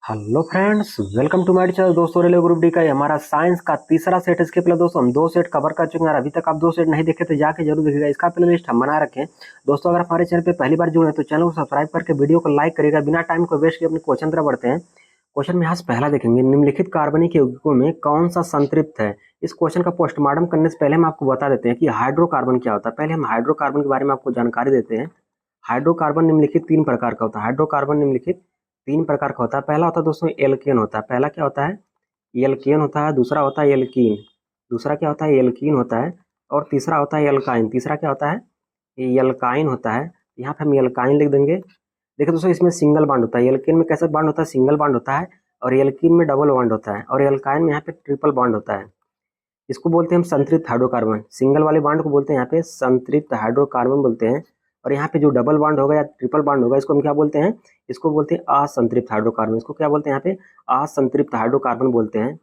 Hello friends, welcome to my channel. दोस्तों railway group D का ये हमारा साइंस का तीसरा सेट। इसके पहले दोस्तों हम दो सेट कवर कर चुके हैं। अभी तक आप दो सेट नहीं देखे तो जाके जरूर देखिएगा। इसका प्ले लिस्ट हम बना रखे हैं। दोस्तों अगर हमारे चैनल पे पहली बार जुड़े हैं तो चैनल को सब्सक्राइब करके वीडियो को लाइक करिएगा। बिना टाइम को वेस्ट किए अपने क्वेश्चन तरफ बढ़ते हैं। क्वेश्चन में यहाँ से पहला देखेंगे, निम्नलिखित कार्बनिक यौगिकों में कौन सा संतृप्त है। इस क्वेश्चन का पोस्टमार्टम करने से पहले हम आपको बता देते हैं कि हाइड्रोकार्बन क्या होता है। पहले हम हाइड्रोकार्बन के बारे में आपको जानकारी देते हैं। हाइड्रोकार्बन निम्नलिखित तीन प्रकार का होता है। हाइड्रोकार्बन निम्नलिखित तीन प्रकार का होता है। पहला होता है दोस्तों एल्केन होता है। पहला क्या होता है? एल्केन होता है। दूसरा होता है एल्कीन। दूसरा क्या होता है? एल्कीन होता है। और तीसरा होता है एल्काइन। तीसरा क्या होता है? ये एल्काइन होता है। यहाँ पे हम एल्काइन लिख देंगे। देखिए दोस्तों, इसमें सिंगल बॉन्ड होता है। एल्केन में कैसा बॉन्ड होता है? सिंगल बॉन्ड होता है। और एल्कीन में डबल बॉन्ड होता है। और एल्काइन में यहाँ पे ट्रिपल बॉन्ड होता है। इसको बोलते हैं हम संतृप्त हाइड्रोकार्बन। सिंगल वाले बॉन्ड को बोलते हैं यहाँ पे संतृप्त हाइड्रोकार्बन बोलते हैं। और यहाँ पे जो डबल बॉन्ड होगा या ट्रिपल बॉन्ड होगा इसको हम क्या बोलते हैं? इसको बोलते हैं असंतृप्त हाइड्रोकार्बन। इसको क्या बोलते हैं? यहाँ पे असंतृप्त हाइड्रोकार्बन बोलते हैं।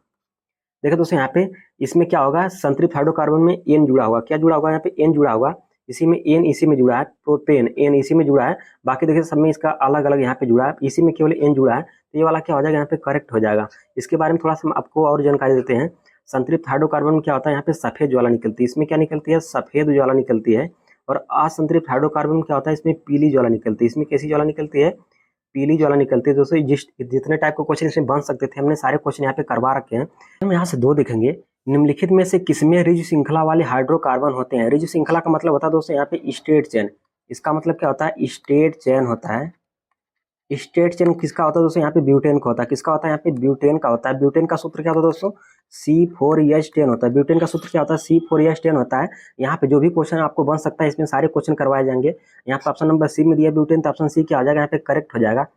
देखो दोस्तों, यहाँ पे इसमें क्या होगा? संतृप्त हाइड्रोकार्बन में एन जुड़ा होगा। क्या जुड़ा होगा? यहाँ पे एन जुड़ा होगा। इसी में एन इसी में जुड़ा है। प्रोपेन एन इसी में जुड़ा है। बाकी देखिए सब में इसका अलग अलग यहाँ पे जुड़ा है। इसी में केवल एन जुड़ा है तो ये वाला क्या हो जाएगा? यहाँ पे करेक्ट हो जाएगा। इसके बारे में थोड़ा सा हम आपको और जानकारी देते हैं। संतृप्त हाइड्रोकार्बन में क्या होता है? यहाँ पे सफेद ज्वाला निकलती है। इसमें क्या निकलती है? सफेद ज्वाला निकलती है। और असंतृप्त हाइड्रोकार्बन में क्या होता है? इसमें पीली ज्वाला निकलती है। इसमें कैसी ज्वाला निकलती है? पीली ज्वाला निकलती है। दोस्तों जितने टाइप के क्वेश्चन इसमें बन सकते थे हमने सारे क्वेश्चन यहाँ पे करवा रखे हैं। हम यहाँ से दो देखेंगे, निम्नलिखित में से किसमें रिज श्रृंखला वाले हाइड्रोकार्बन होते हैं। रिज श्रृंखला का मतलब होता है दोस्तों यहाँ पे स्ट्रेट चेन। इसका मतलब क्या होता है? स्ट्रेट चेन होता है। स्ट्रेट चेन किसका होता है दोस्तों? यहाँ पे ब्यूटेन का होता है। किसका होता है? यहाँ पे ब्यूटेन का होता है। ब्यूटेन का सूत्र क्या होता है दोस्तों? C4H10 होता है। ब्यूटेन का सूत्र क्या होता है? C4H10 होता है। यहाँ पे जो भी क्वेश्चन आपको बन सकता है इसमें सारे क्वेश्चन करवाए जाएंगे। यहाँ पे ऑप्शन नंबर सी में दिया ब्यूटेन, तो ऑप्शन सी क्या आ जाएगा? यहाँ पे करेक्ट हो जाएगा।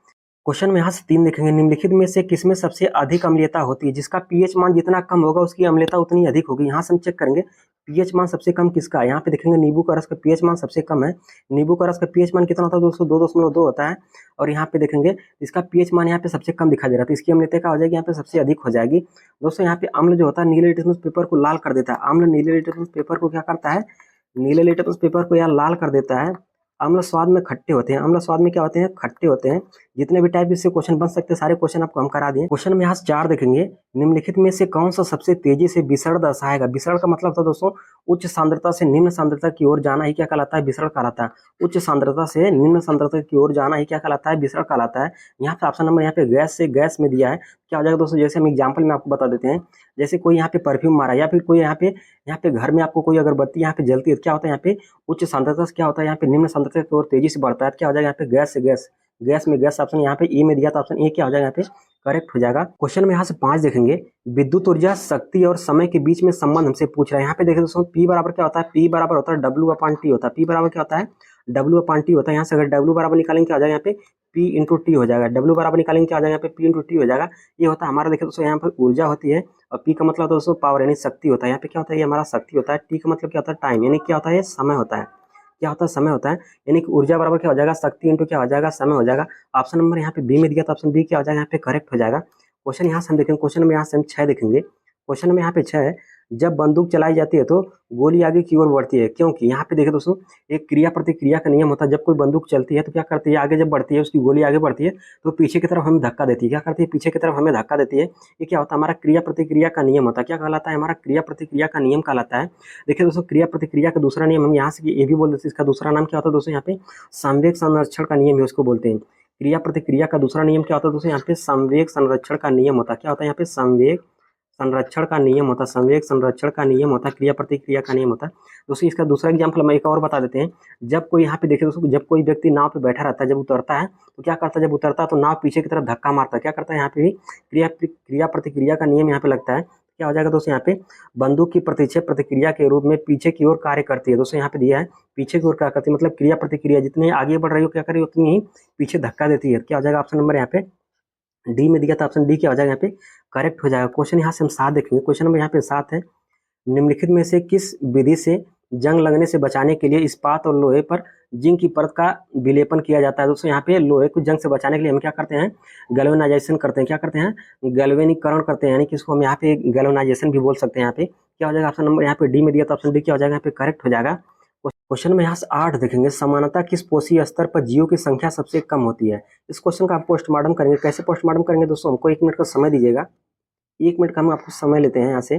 क्वेश्चन में यहाँ से तीन देखेंगे, निम्नलिखित में से किसमें सबसे अधिक अम्लीयता होती है। जिसका पीएच मान जितना कम होगा उसकी अम्लीयता उतनी अधिक होगी। यहाँ से हम चेक करेंगे पीएच मान सबसे कम किसका है। यहाँ पे देखेंगे नींबू का रस का पीएच मान सबसे कम है। नींबू का रस का पीएच मान कितना होता है दोस्तों? 2.2 होता है। और यहाँ पे देखेंगे इसका पीएच मान यहाँ पे सबसे कम दिखाई दे रहा है तो इसकी अम्लीयता क्या हो जाएगी? यहाँ पे सबसे अधिक हो जाएगी। दोस्तों यहाँ पे अम्ल जो होता है नीले लिटमस पेपर को लाल कर देता है। अम्ल नीले लिटमस पेपर को क्या करता है? नीले लिटमस पेपर को यहाँ लाल कर देता है। अम्ल स्वाद में खट्टे होते हैं। अम्ल स्वाद में क्या होते हैं? खट्टे होते हैं। जितने भी टाइप से क्वेश्चन बन सकते हैं सारे क्वेश्चन आपको हम करा दिए। क्वेश्चन में यहाँ से चार देखेंगे, निम्नलिखित में से कौन सा सबसे तेजी से विसरण दर्शाएगा। विसरण का मतलब होता है दोस्तों उच्च सांद्रता से निम्न सांद्रता की ओर जाना ही क्या कहलाता है? विसरण कहलाता है। उच्च सांद्रता से निम्न सांद्रता की ओर जाना ही क्या कहलाता है? विसरण कहलाता है। यहाँ पे ऑप्शन नंबर यहाँ पे गैस से गैस में दिया है। क्या हो जाएगा दोस्तों? जैसे हम एग्जाम्पल में आपको बता देते हैं। जैसे कोई यहाँ पे परफ्यूम मारा या फिर कोई यहाँ पे घर में आपको कोई अगरबत्ती यहाँ पे जलती है, क्या होता है? यहाँ पे उच्च सांद्रता से क्या होता है? यहाँ पे निम्न सांद्रता की ओर तेजी से बढ़ता है। क्या हो जाएगा? यहाँ पे गैस से गैस। गैस में गैस ऑप्शन यहाँ पे ए में दिया था। ऑप्शन ए क्या हो जाएगा? यहाँ पे करेक्ट हो जाएगा। क्वेश्चन में यहाँ से पांच देखेंगे, विद्युत ऊर्जा शक्ति और समय के बीच में संबंध हमसे पूछ रहा है। यहाँ पे देखिए दोस्तों पी बराबर क्या होता है? पी बराबर होता है W/T होता है। पी बराबर क्या होता है? W/T होता है। यहाँ से अगर W बराबर निकालेंगे क्या हो जाएगा? यहाँ पे P इंटू टी हो जाएगा। W बराबर निकालेंगे क्या हो जाएगा? यहाँ पे P इंटू टी हो जाएगा। ये होता है हमारा, देखिए दोस्तों यहाँ पे ऊर्जा होती है और P का मतलब दोस्तों पावर यानी शक्ति होता है। यहाँ पे क्या होता है? ये हमारा शक्ति होता है। टी का मतलब क्या होता है? टाइम यानी क्या होता है? ये समय होता है। क्या होता है? समय होता है। यानी कि ऊर्जा बराबर क्या हो जाएगा? शक्ति इंटू क्या हो जाएगा? समय हो जाएगा। ऑप्शन नंबर यहाँ पे बी में दिया था, ऑप्शन बी क्या हो जाएगा? यहाँ पे करेक्ट हो जाएगा। क्वेश्चन यहाँ से हम देखेंगे, क्वेश्चन में यहाँ से हम 6 देखेंगे। क्वेश्चन में यहाँ पे 6 है, जब बंदूक चलाई जाती है तो गोली आगे की ओर बढ़ती है, क्योंकि यहाँ पे देखिए दोस्तों एक क्रिया प्रतिक्रिया का नियम होता है। जब कोई बंदूक चलती है तो क्या करती है? आगे जब बढ़ती है उसकी गोली आगे बढ़ती है तो पीछे की तरफ हमें धक्का देती है। क्या करती है? पीछे की तरफ हमें धक्का देती है। ये क्या होता है? हमारा क्रिया प्रतिक्रिया का नियम होता है। क्या कहलाता है? हमारा क्रिया प्रतिक्रिया का नियम कहलाता है। देखिए दोस्तों क्रिया प्रतिक्रिया का दूसरा नियम हम यहाँ से ये भी बोल देते हैं। इसका दूसरा नाम क्या होता है दोस्तों? यहाँ पे संवेग संरक्षण का नियम है, उसको बोलते हैं। क्रिया प्रतिक्रिया का दूसरा नियम क्या होता है दोस्तों? यहाँ पे संवेग संरक्षण का नियम होता है। क्या होता है? यहाँ पे संवेग संरक्षण का नियम होता है। संवेग संरक्षण का नियम होता है, क्रिया प्रतिक्रिया का नियम होता है। दोस्तों इसका दूसरा एग्जाम्पल हम एक और बता देते हैं। जब कोई यहाँ पे देखिए दोस्तों, जब कोई व्यक्ति नाव पे बैठा रहता है, जब उतरता है तो क्या करता है? जब उतरता है तो नाव पीछे की तरफ धक्का मारता है। क्या करता है? यहाँ पे भी क्रिया प्रतिक्रिया का नियम यहाँ पे लगता है। क्या हो जाएगा दोस्तों? यहाँ पे बंदूक की प्रतिक्षेप प्रतिक्रिया के रूप में पीछे की ओर कार्य करती है। दोस्तों यहाँ पे दिया है पीछे की ओर क्या करती है, मतलब क्रिया प्रतिक्रिया जितनी आगे बढ़ रही हो क्या करेगी उतनी ही पीछे धक्का देती है। क्या हो जाएगा? ऑप्शन नंबर यहाँ पे डी में दिया था, ऑप्शन डी क्या हो जाएगा? यहाँ पे करेक्ट हो जाएगा। क्वेश्चन यहाँ से हम 7 देखेंगे। क्वेश्चन नंबर यहाँ पे 7 है, निम्नलिखित में से किस विधि से जंग लगने से बचाने के लिए इस्पात और लोहे पर जिंक की परत का विलेपन किया जाता है। दोस्तों यहाँ पे लोहे को जंग से बचाने के लिए हम क्या करते हैं? गैल्वेनाइजेशन करते हैं। क्या करते हैं? गैल्वेनीकरण करते हैं, यानी कि इसको हम यहाँ पे गैल्वेनाइजेशन भी बोल सकते हैं। यहाँ पे क्या हो जाएगा? ऑप्शन नंबर यहाँ पे डी में दिया था, ऑप्शन डी क्या हो जाएगा? यहाँ पे करेक्ट हो जाएगा। क्वेश्चन में यहाँ से 8 देखेंगे, समानता किस पोषी स्तर पर जीवों की संख्या सबसे कम होती है। इस क्वेश्चन का आप पोस्टमार्टम करेंगे। कैसे पोस्टमार्टम करेंगे दोस्तों, हमको 1 मिनट का समय दीजिएगा। 1 मिनट का हम आपको समय लेते हैं यहाँ से,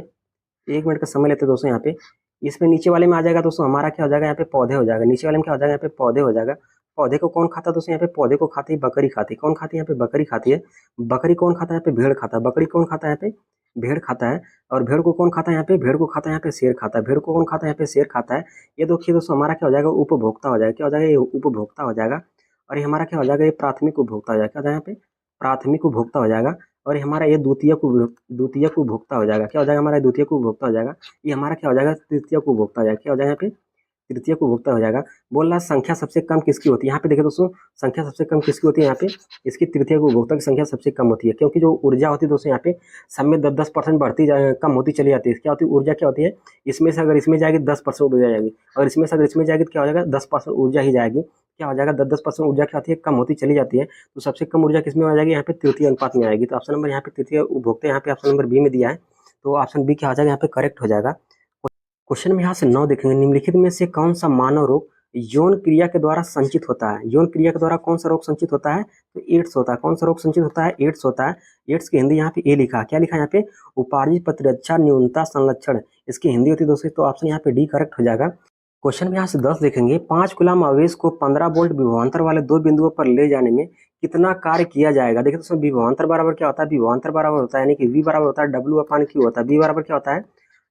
1 मिनट का समय लेते हैं दोस्तों। यहाँ पे इसमें नीचे वाले में आ जाएगा दोस्तों, हमारा क्या हो जाएगा, यहाँ पे पौधे हो जाएगा। नीचे वाले में क्या हो जाएगा, यहाँ पे पौधे हो जाएगा। पौधे को कौन खाता है दोस्तों, यहाँ पे पौधे को खाती है बकरी खाती है। कौन खाती है, यहाँ पे बकरी खाती है। बकरी कौन खाता है, यहाँ पे भेड़ खाता है। बकरी कौन खाता है, यहाँ पे भेड़ खाता है। और भेड़ को कौन खाता है, यहाँ पे भेड़ को खाता है यहाँ पे शेर खाता है। भेड़ को कौन खाता है, यहाँ पे शेर खाता है। ये देखिए दोस्तों, हमारा क्या हो जाएगा, उपभोक्ता हो जाएगा। क्या हो जाएगा, ये उपभोक्ता हो जाएगा। और ये हमारा क्या हो जाएगा, ये प्राथमिक उपभोक्ता हो जाएगा। क्या हो जाएगा, यहाँ पे प्राथमिक उपभोक्ता हो जाएगा। और ये हमारा ये द्वितीयक उपभोक्ता हो जाएगा। क्या हो जाएगा, हमारा द्वितीयक उपभोक्ता हो जाएगा। ये हमारा क्या हो जाएगा, तृतीयक उपभोक्ता हो जाएगा। क्या हो जाएगा, यहाँ पे तृतीयक उपभोक्ता हो जाएगा। बोल रहा संख्या सबसे कम किसकी होती है। यहाँ पे देखिए दोस्तों, संख्या सबसे कम किसकी होती है, यहाँ पे इसकी तृतीयक उपभोक्ता की संख्या सबसे कम होती है। क्योंकि जो ऊर्जा होती है दोस्तों, यहाँ पे सब में 10-10% कम होती चली जाती है। क्या होती है, ऊर्जा क्या होती है, इसमें से अगर इसमें जाएगी 10% ऊर्जा जाएगी, और इसमें से अगर इसमें जाएगी तो क्या हो जाएगा, 10% ऊर्जा ही जाएगी। क्या हो जाएगा, 10-10% ऊर्जा क्या होती है, कम होती चली जाती है। तो सबसे कम ऊर्जा किसमें आ जाएगी, यहाँ पे तृतीय अनुपात में आएगी। तो ऑप्शन नंबर यहाँ पे तृतीय उपभोक्ता, यहाँ पे ऑप्शन नंबर बी में दिया है। तो ऑप्शन बी क्या हो जाएगा, यहाँ पे करेक्ट हो जाएगा। क्वेश्चन में यहाँ से 9 देखेंगे, निम्नलिखित में से कौन सा मानव रोग यौन क्रिया के द्वारा संचित होता है। यौन क्रिया के द्वारा कौन सा रोग संचित होता है, तो एड्स होता है। कौन सा रोग संचित होता है, एड्स होता है। एड्स की हिंदी यहाँ पे ए लिखा है। क्या लिखा है यहाँ पे, उपार्जित प्रतिरक्षा न्यूनता संलक्षण, इसकी हिंदी होती है दोस्तों। तो ऑप्शन यहाँ पे डी करेक्ट हो जाएगा। क्वेश्चन में यहाँ से 10 देखेंगे, 5 कूलम आवेश को 15 वोल्ट विभवांतर वाले 2 बिंदुओं पर ले जाने में कितना कार्य किया जाएगा। देखिए दोस्तों, विभवांतर बराबर क्या होता है, विभवांतर बराबर होता है यानी कि वी बराबर होता है डब्ल्यू अपान क्यू होता है। वी बराबर क्या होता है,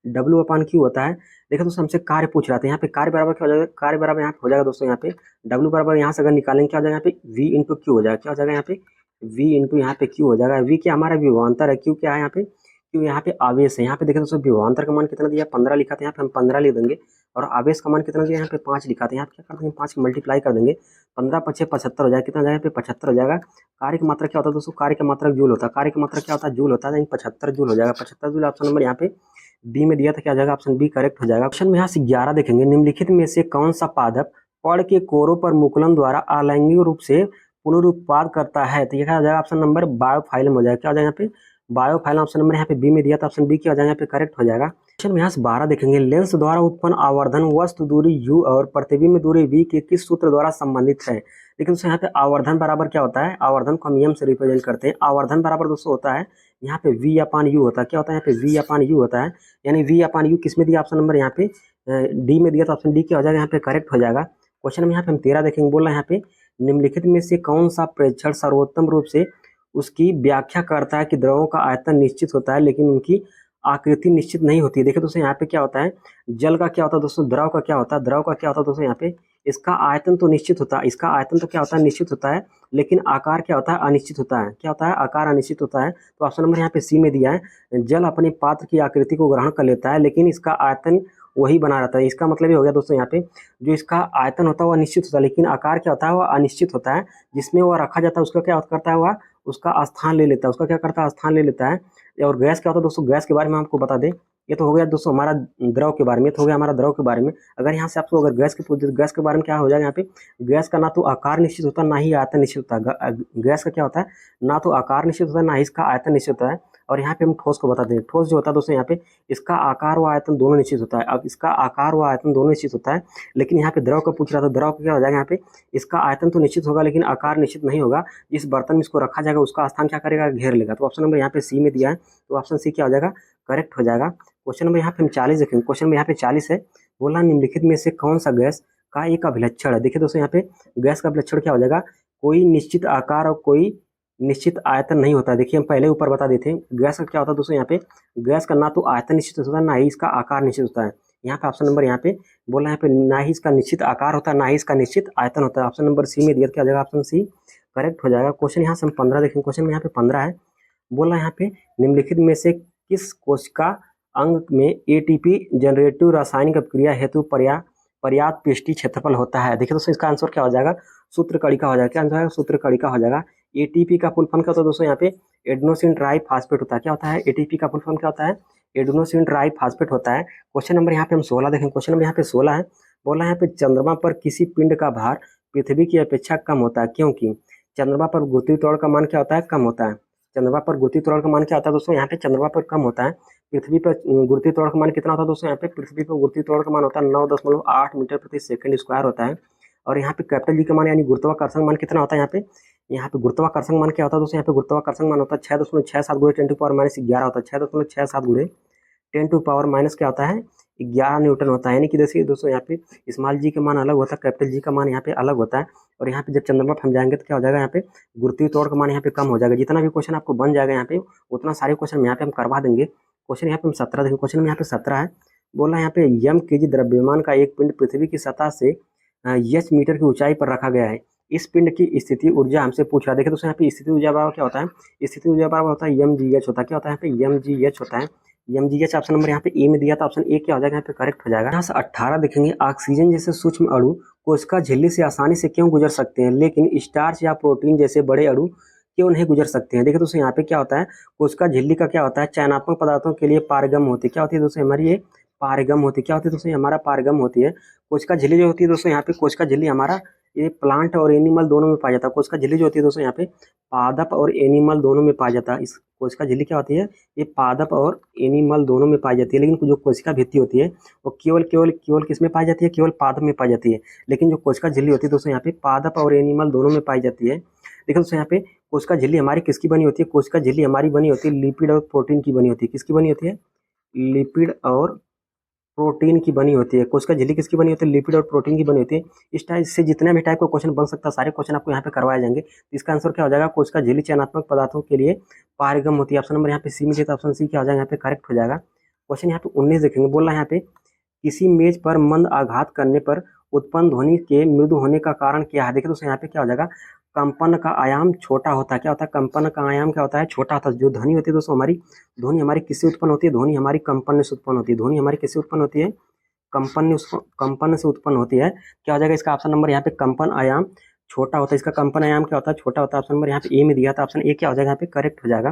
डब्ल्यू अपान क्यू होता है। देखो दोस्तों, हमसे कार्य पूछ रहा था। यहाँ पे कार्य बराबर क्या हो जाएगा, कार्य बराबर यहाँ पे हो जाएगा दोस्तों, यहाँ पे डब्ल्यू बराबर यहाँ से अगर निकालेंगे क्या हो जाएगा, यहाँ पे वी इंटू क्यू हो जाएगा। क्या हो जाएगा, यहाँ पे वी इंटू यहाँ पे क्यू हो जाएगा। वी क्या हमारा विभवांतर है, क्यू क्या है यहाँ पे, क्यू यहाँ पे आवेश है। यहाँ पे देखिए दोस्तों, विभवांतर का मान कितना दिया, 15 लिखा था, यहाँ पे हम 15 लिख देंगे। और आवेश का मान कितना दिया, यहाँ पे 5 लिखा था। यहाँ पे क्या कर देंगे, 5 की मल्टीप्लाई कर देंगे। 15 × 5 = 75 हो जाएगा। कितना हो जाएगा, यहाँ पे 75 हो जाएगा। कार्य की मात्रा क्या होता है दोस्तों, कार्य का मात्रा जूल होता है। कार्य की मात्रा क्या होता है, जूल होता है। 75 जूल हो जाएगा। 75 जूल ऑप्शन नंबर यहाँ पे बी में दिया था। क्या आ जाएगा, ऑप्शन बी करेक्ट हो जाएगा। क्वेश्चन में यहाँ से 11 देखेंगे, निम्नलिखित में से कौन सा पादप पर्ण के कोरों पर मुकुलन द्वारा अलैंगिक रूप से पुनरुत्पाद करता है। तो ये क्या हो जाएगा, ऑप्शन नंबर बायोफाइलम हो जाएगा। क्या हो जाएगा, यहाँ पे बायोफाइलम ऑप्शन नंबर यहाँ पे बी में दिया था। ऑप्शन बी क्या हो जाएगा, यहाँ पे करेक्ट हो जाएगा। क्वेश्चन में यहाँ से 12 देखेंगे, लेंस द्वारा उत्पन्न आवर्धन वस्तु दूरी u और प्रतिबिंब दूरी v के किस सूत्र द्वारा संबंधित है। लेकिन दोस्तों यहाँ पे आवर्धन बराबर क्या होता है, आवर्धन को हम एम से रिप्रेजेंट करते हैं। आवर्धन बराबर दोस्तों होता है यहाँ पे v अपान यू होता है। क्या होता है, यहाँ पे v अपान यू होता है। यानी v अपान यू किस में दिया, ऑप्शन नंबर यहाँ पे डी में दिया। तो ऑप्शन डी क्या हो जाएगा, यहाँ पे करेक्ट हो जाएगा। क्वेश्चन में यहाँ पे हम 13 देखेंगे, बोल रहे हैं यहाँ पे निम्नलिखित में से कौन सा प्रेक्षण सर्वोत्तम रूप से उसकी व्याख्या करता है कि द्रवों का आयतन निश्चित होता है लेकिन उनकी आकृति निश्चित नहीं होती है। देखिए दोस्तों, यहाँ पे क्या होता है, जल का क्या होता है दोस्तों, द्रव का क्या होता है, द्रव का क्या होता है दोस्तों, यहाँ पे इसका आयतन तो निश्चित होता है। इसका आयतन तो क्या होता है, निश्चित होता है, लेकिन आकार क्या होता है, अनिश्चित होता है। क्या होता है, आकार अनिश्चित होता है। तो ऑप्शन नंबर यहाँ पे सी में दिया है, जल अपने पात्र की आकृति को ग्रहण कर लेता है लेकिन इसका आयतन वही बना रहता है। इसका मतलब ये हो गया दोस्तों, यहाँ पे जो इसका आयतन होता है वह निश्चित होता है लेकिन आकार क्या होता है, वह अनिश्चित होता है। जिसमें वह रखा जाता है उसका क्या करता है, वह उसका स्थान ले लेता है। उसका क्या करता है, स्थान ले लेता है। और गैस क्या होता है दोस्तों, गैस के बारे में आपको बता दें, ये तो हो गया दोस्तों हमारा द्रव के बारे में, तो हो गया हमारा द्रव के बारे में। अगर यहाँ से आपको अगर गैस के पूछ, गैस के बारे में क्या हो जाएगा, यहाँ पे गैस का ना तो आकार निश्चित होता है ना ही आयतन निश्चित होता है। गैस का क्या होता है, ना तो आकार निश्चित होता है ना ही इसका आयतन निश्चित होता है। और यहाँ पे हम ठोस को बता दें, ठोस जो होता है दोस्तों, यहाँ पे इसका आकार व आयतन दोनों निश्चित होता है। अब इसका आकार व आयतन दोनों निश्चित होता है, लेकिन यहाँ पे द्रव का पूछ रहा था, द्रव का क्या हो जाएगा, यहाँ पे इसका आयतन तो निश्चित होगा लेकिन आकार निश्चित नहीं होगा। जिस बर्तन में इसको रखा जाएगा उसका स्थान क्या करेगा, घेर लेगा। तो ऑप्शन नंबर यहाँ पे सी में दिया है। तो ऑप्शन सी क्या हो जाएगा, करेक्ट हो जाएगा। क्वेश्चन नंबर यहाँ पे हम 40 देखेंगे। क्वेश्चन में यहाँ पे 40 है, बोला निम्नलिखित में से कौन सा गैस का एक अभिलक्षण है। देखिए दोस्तों, यहाँ पे गैस का अभिलक्षण क्या हो जाएगा, कोई निश्चित आकार और कोई निश्चित आयतन नहीं होता है। देखिए हम पहले ऊपर बता देते हैं, गैस का क्या होता है दोस्तों, यहाँ पे गैस का ना तो आयतन निश्चित होता है ना ही इसका आकार निश्चित होता है। यहाँ पे ऑप्शन नंबर यहाँ पे बोला, यहाँ पे ना ही इसका निश्चित आकार होता है ना ही इसका निश्चित आयतन होता है। ऑप्शन नंबर सी में दिया, क्या हो जाएगा, ऑप्शन सी करेक्ट हो जाएगा। क्वेश्चन यहाँ से हम 15 देखेंगे। क्वेश्चन में यहाँ पे 15 है, बोला यहाँ पे निम्नलिखित में से किस कोशिका अंग में एटीपी जनरेटिव रासायनिक अभिक्रिया हेतु पर्याप्त पृष्ठीय क्षेत्रफल होता है। देखिए दोस्तों, इसका आंसर क्या हो जाएगा, सूत्र कणिका हो जाएगा। क्या आंसर है, सूत्र कणिका हो जाएगा। एटीपी का फुल फॉर्म क्या होता है दोस्तों, यहाँ पे एडेनोसिन ट्राइफॉस्फेट होता है। क्या होता है, एटीपी का फुल फॉर्म क्या होता है, एडेनोसिन ट्राइफॉस्फेट होता है। क्वेश्चन नंबर यहाँ पे हम 16 देखें। क्वेश्चन नंबर यहाँ पे 16 है, बोला यहाँ पे चंद्रमा पर किसी पिंड का भार पृथ्वी की अपेक्षा कम होता है क्योंकि चंद्रमा पर गुरुत्वीय त्वरण का मान क्या होता है, कम होता है। चंद्रमा पर गुरुत्वीय त्वरण का मान क्या होता है दोस्तों, यहाँ पे चंद्रमा पर कम होता है पृथ्वी पर गुरुत्वीय त्वरण का मान कितना होता है दोस्तों? यहाँ पे पृथ्वी पर गुरुत्वीय त्वरण का मान होता है 9.8 मीटर प्रति सेकंड स्क्वायर होता है। और यहाँ पे कैपिटल जी का मान यानी गुरुत्वाकर्षण मान कितना होता है? यहाँ पे गुरुत्वाकर्षण मान क्या होता है दोस्तों? यहाँ पे गुरुत्वाकर्षण मान होता है 6.67 गुणे 10⁻11 होता है। 6.67 गुणे 10⁻, क्या होता है? 11 न्यूटन होता है। यानी कि देखिए दोस्तों, यहाँ पे स्मॉल जी का मान अलग होता है, कैपिटल जी का मान यहाँ पे अलग होता है। और यहाँ पे जब चंद्रमा पर हम जाएंगे तो क्या हो जाएगा? यहाँ पे गुरुत्वीय त्वरण का मान यहाँ पे कम हो जाएगा। जितना भी क्वेश्चन आपको बन जाएगा यहाँ पे, उतना सारे क्वेश्चन यहाँ पे हम करवा देंगे। क्वेश्चन यहाँ पे हम 17 देखेंगे। क्वेश्चन में यहाँ पे 17 है, बोला यहाँ पे यम केजी द्रव्यमान का एक पिंड पृथ्वी की सतह से यच मीटर की ऊंचाई पर रखा गया है। इस पिंड की स्थिति ऊर्जा हमसे पूछ रहा है। देखिए दोस्तों, यहाँ पे स्थिति ऊर्जा बराबर क्या होता है? स्थिति ऊर्जा बराबर होता है एम जी एच होता है। क्या होता है? यहाँ पे एम जी एच होता है। M G H option number यहाँ पे ए में दिया था, ऑप्शन ए क्या हो जाएगा? यहाँ पे करेक्ट हो जाएगा। यहाँ से 18 देखेंगे, ऑक्सीजन जैसे सूक्ष्म अणु कोशिका झिल्ली से आसानी से क्यों गुजर सकते हैं, लेकिन स्टार्च या प्रोटीन जैसे बड़े अणु क्यों नहीं गुजर सकते हैं? देखिए दोस्तों, यहाँ पे क्या होता है? कोशिका झिल्ली का क्या होता है? चयनात्मक पदार्थों के लिए पारगम होती है। क्या होती है दोस्तों? हमारी ये पारगम होती है। क्या होती है दोस्तों? हमारा पारगम होती है। कोशिका झिल्ली जो होती है दोस्तों, यहाँ पे कोशिका झिल्ली हमारा ये प्लांट और एनिमल दोनों में पाया जाता है। कोशिका झिल्ली जो होती है दोस्तों, यहाँ पे पादप और एनिमल दोनों में पाया जाता है। इस कोशिका झिल्ली क्या होती है? ये पादप और एनिमल दोनों में पाई जाती है। लेकिन जो कोशिका भित्ति होती है वो केवल किस में पाई जाती है? केवल पादप में पाई जाती है। लेकिन जो कोशिका झिल्ली होती है दोस्तों, यहाँ पे पादप और एनिमल दोनों में पाई जाती है। देखिए दोस्तों, यहाँ पे कोशिका झिल्ली हमारी किसकी बनी होती है? कोशिका झिल्ली हमारी बनी होती है लिपिड और प्रोटीन की बनी होती है। किसकी बनी होती है? लिपिड और प्रोटीन की बनी होती है। कोशिका झिल्ली किसकी बनी होती है? लिपिड और प्रोटीन की बनी होती है। इस टाइप से जितना भी टाइप का क्वेश्चन बन सकता है, सारे क्वेश्चन आपको यहाँ पे करवाए जाएंगे। तो इसका आंसर क्या हो जाएगा? कोशिका झिल्ली चयनात्मक पदार्थों के लिए पारगम होती है। ऑप्शन नंबर यहाँ पे सी में दिया, तो ऑप्शन सी क्या हो जाएगा? यहाँ पे करेक्ट हो जाएगा। क्वेश्चन यहाँ पे 19 देखेंगे, बोल रहा है यहाँ पे किसी मेज पर मंद आघात करने पर उत्पन्न ध्वनि के मृदु होने का कारण क्या है? देखिए दोस्तों, यहाँ पे क्या हो जाएगा? कंपन का आयाम छोटा होता है। क्या होता है? कंपन का आयाम क्या होता है? छोटा होता है। जो ध्वनि होती है दोस्तों हमारी, ध्वनि हमारी किससे उत्पन्न होती है? ध्वनि हमारी कंपन से उत्पन्न होती है। ध्वनि हमारी किससे उत्पन्न होती है? कंपन से उत्पन्न होती है। क्या हो जाएगा इसका ऑप्शन नंबर? यहाँ पे कंपन आयाम छोटा होता है। इसका कंपन आयाम क्या होता है? छोटा होता है। ऑप्शन नंबर यहाँ पे ए में दिया था, ऑप्शन ए क्या हो जाएगा? यहाँ पे करेक्ट हो जाएगा।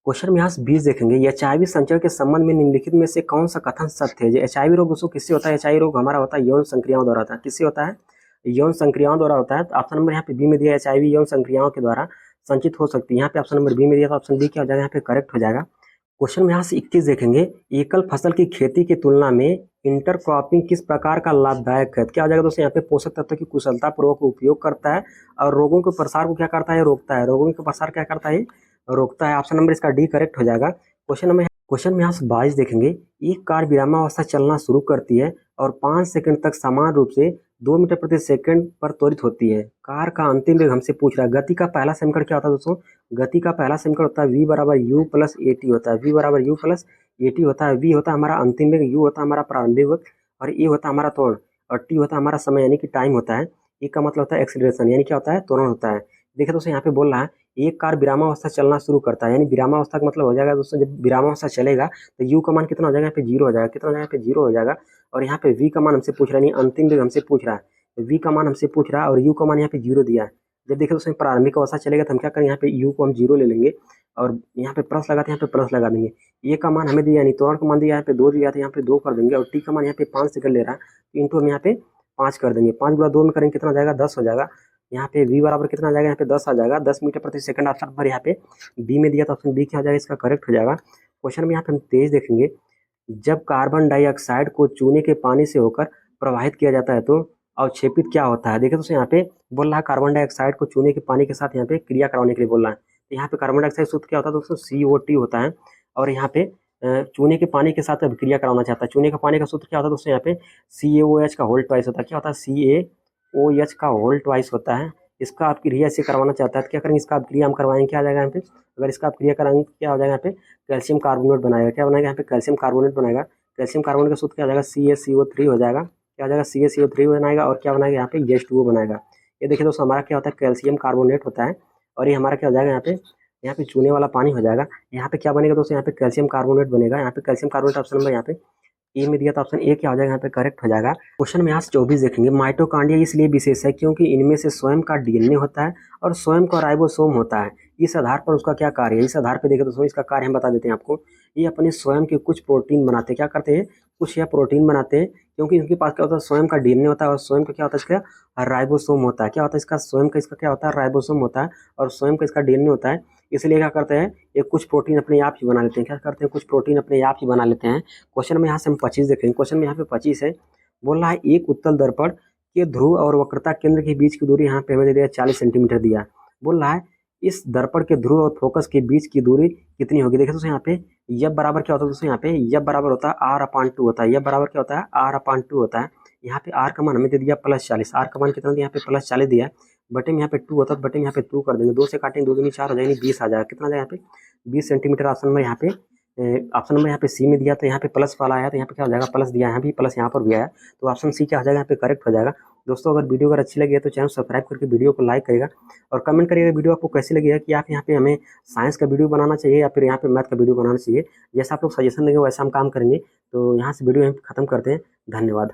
क्वेश्चन में यहाँ से 20 देखेंगे, एचआईवी संचरण के संबंध में निम्नलिखित में से कौन सा कथन सत्य है? एचआईवी रोग दोस्तों किससे होता है? एचआईवी रोग हमारा होता है यौन संक्रियाओं द्वारा होता है। किससे होता है? यौन संक्रियाओं द्वारा होता है। तो ऑप्शन नंबर यहाँ पे बी में दिया, एचआईवी यौन संक्रियाओं के द्वारा संचित हो सकती है। यहाँ पे ऑप्शन नंबर बी में दिया, तो ऑप्शन बी क्या हो जाएगा? यहाँ पे करेक्ट हो जाएगा। क्वेश्चन में यहाँ से 21 देखेंगे, एकल फसल की खेती की तुलना में इंटरक्रॉपिंग किस प्रकार का लाभदायक है? क्या हो जाएगा दोस्तों? यहाँ पे पोषक तत्व की कुशलता पूर्वक उपयोग करता है और रोगों के प्रसार को क्या करता है? रोकता है। रोगों के प्रसार क्या करता है? रोकता है। ऑप्शन नंबर इसका डी करेक्ट हो जाएगा। क्वेश्चन में यहाँ से 22 देखेंगे, एक कार विरामावस्था चलना शुरू करती है और 5 सेकंड तक समान रूप से 2 मीटर प्रति सेकंड पर त्वरित होती है। कार का अंतिम वेग हमसे पूछ रहा है। गति का पहला समीकरण क्या होता है दोस्तों? गति का पहला समीकरण होता है v बराबर u प्लस ए टी होता है। v बराबर u प्लस ए टी होता है। v होता है हमारा अंतिम वेग, u होता है हमारा प्रारंभिक वेग और e होता है हमारा त्वरण और t होता है हमारा समय यानी कि टाइम होता है। e का मतलब होता है एक्सीलरेशन यानी क्या होता है? त्वरण होता है। देखिए दोस्तों, यहाँ पे बोल रहा है एक कार विरामावस्था चलना शुरू करता है, यानी विरामावस्था का मतलब हो जाएगा दोस्तों, जब विरामावस्था चलेगा तो u का मान कितना हो जाएगा? यहाँ पे 0 हो जाएगा। कितना हो जाएगा? यहाँ पे 0 हो जाएगा। और यहाँ पे v का मान हमसे पूछ रहा है, यानी अंतिम वेग हमसे पूछ रहा है। तो v का मान हमसे पूछ रहा है और u का मान यहाँ पे 0 दिया है। जब देखिए दोस्तों प्रारंभिक अवस्था चलेगा तो हम क्या करें? यहाँ पे u को हम 0 ले लेंगे और यहाँ पे प्लस लगाते हैं, यहाँ पे प्लस लगा देंगे। ए का मान हमें दिया, यानी त्वरण का मान दिया यहाँ पे 2 दिया था, यहाँ पे 2 कर देंगे। और टी का मान यहाँ पे 5 सेकंड ले रहा है, तो इंटू हम यहाँ पे 5 कर देंगे। 5 गुणा 2 में करेंगे कितना हो जाएगा? 10 हो जाएगा। यहाँ पे v बराबर कितना आ जाएगा? यहाँ पे 10 आ जाएगा। 10 मीटर प्रति सेकंड ऑप्शन पर यहाँ पे बी में दिया, तो ऑप्शन बी क्या हो जाएगा? इसका करेक्ट हो जाएगा। क्वेश्चन में यहाँ पे हम 23 देखेंगे, जब कार्बन डाइऑक्साइड को चूने के पानी से होकर प्रवाहित किया जाता है तो अवक्षेपित क्या होता है? देखिए दोस्तों, यहाँ पे बोल रहा है कार्बन डाइऑक्साइड को चूने के पानी के साथ यहाँ पे क्रिया करवाने के लिए बोल रहा है। तो यहाँ पे कार्बन डाइऑक्साइड सूत्र क्या होता है दोस्तों? CO2 होता है। और यहाँ पे चूने के पानी के साथ अभिक्रिया कराना चाहता है। चूने के पानी का सूत्र क्या होता है दोस्तों? यहाँ पे CaOH का होल ट्वाइस होता है। क्या होता है? CaOH का होल ट्वाइस होता है। इसका आप क्रिया से करवाना चाहता है तो क्या करेंगे? इसका आप क्रिया हम करवाएंगे, क्या आ जाएगा यहाँ पे? अगर इसका आप क्रिया कराएंगे क्या हो जाएगा? यहाँ पे कैल्शियम कार्बोनेट बनाएगा। क्या बनाएगा? यहाँ पे कैल्शियम कार्बोनेट बनाएगा। कैल्शियम कार्बोनेट का सूत्र क्या हो जाएगा? CaCO3 हो जाएगा। क्या हो जाएगा? CaCO3 बनाएगा और क्या बनाएगा? यहाँ पे H2O बनाएगा। ये देखिए दोस्तों, हमारा क्या होता है? कैल्शियम कार्बोनेट होता है और ये हमारा क्या हो जाएगा? यहाँ पे चूने वाला पानी हो जाएगा। यहाँ पे क्या बनेगा दोस्तों? यहाँ पे कैल्शियम कार्बोनेट बनेगा। यहाँ पे कैल्शियम कार्बोनेट ऑप्शन नंबर यहाँ पे ए में दिया, तो ऑप्शन ए क्या हो जाएगा? यहाँ पे करेक्ट हो जाएगा। क्वेश्चन में यहाँ से 24 देखेंगे, माइटोकॉन्ड्रिया इसलिए विशेष है क्योंकि इनमें से स्वयं का DNA होता है और स्वयं का राइबोसोम होता है। इस आधार पर उसका क्या कार्य है। इस आधार पर देखें दोस्तों, इसका कार्य हम बता देते हैं आपको। ये अपने स्वयं के कुछ प्रोटीन बनाते हैं। क्या करते हैं, कुछ यह प्रोटीन बनाते हैं, क्योंकि इनके पास क्या होता है, स्वयं का डीएनए होता है, और स्वयं का क्या होता है, इसका राइबोसोम होता है। क्या होता है, इसका स्वयं का, इसका क्या होता है, राइबोसोम होता है, और स्वयं का इसका डीएनए होता है। इसलिए क्या करते हैं, ये कुछ प्रोटीन अपने आप ही बना लेते हैं। क्या करते हैं, कुछ प्रोटीन अपने आप ही बना लेते हैं। क्वेश्चन में यहाँ से हम 25 देखेंगे। क्वेश्चन में यहाँ पे 25 है, बोल रहा है एक उत्तल दर्पण के ध्रुव और वक्रता केंद्र के बीच की दूरी यहाँ पे हमें दे दिया 40 सेंटीमीटर दिया। बोल रहा है इस दर्पण के ध्रुव और फोकस के बीच की दूरी कितनी होगी। देखिए दोस्तों, यहाँ पे यह बराबर क्या होता है दोस्तों, यहाँ पे यह बराबर होता है r/2 होता है। यह बराबर क्या होता है, r/2 होता है। यहाँ पे r का मान हमें दे दिया +40। r का मान कितना दिया, यहाँ पे +40 दिया है। बटे में यहाँ पे 2 होता है, बटे में यहाँ पे 2 कर देंगे, 2 से काटेंगे, 2 दूनी 4 हो जाएगी, 20 आ जाएगा। कितना आ जाएगा यहाँ पे 20 सेंटीमीटर। ऑप्शन नंबर यहाँ पे यहाँ पे सी में दिया, तो यहाँ पे प्लस वाला आया, तो यहाँ पे क्या हो जाएगा, प्लस दिया है, यहाँ भी प्लस यहाँ पर भी आया, तो ऑप्शन सी क्या हो जाएगा, यहाँ पे करेक्ट हो जाएगा। दोस्तों अगर वीडियो अगर अच्छी लगी है तो चैनल सब्सक्राइब करके वीडियो को लाइक करेगा, और कमेंट करिएगा वीडियो आपको कैसी लगी है, कि आप यहाँ पे हमें साइंस का वीडियो बनाना चाहिए या फिर यहाँ पे मैथ का वीडियो बनाना चाहिए। जैसा आप लोग सजेशन देंगे वैसा हम काम करेंगे। तो यहाँ से वीडियो खत्म करते हैं। धन्यवाद।